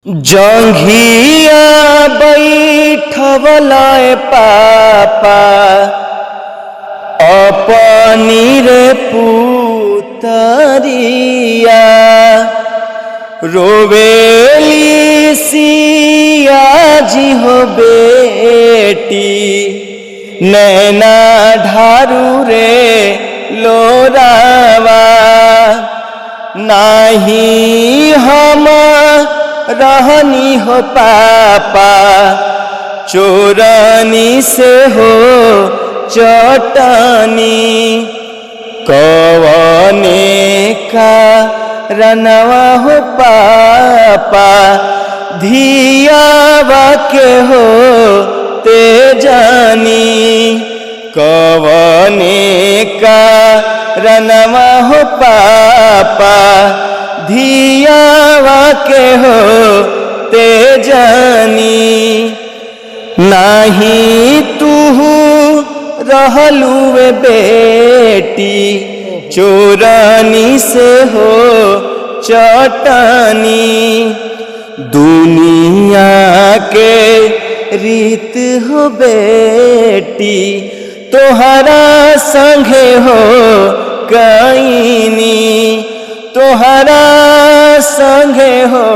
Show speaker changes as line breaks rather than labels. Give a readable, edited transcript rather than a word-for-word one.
जंघिया बैठवलाए पापा अपनी रे पुतरिया रोवेली सिया जी हो बेटी नैना ढारू रे लोरावा नाही हम रहनी हो पापा चोरनी से हो चटनी कवने का रनवा हो पापा धियावा के हो ते जानी कवने का रनवा हो पापा धियावा के हो ते जानी नाही तू रहलुए बेटी चोरनी से हो चटनी दुनिया के रीत हो बेटी तोहरा संगे हो कईनी तोहरा संगे हो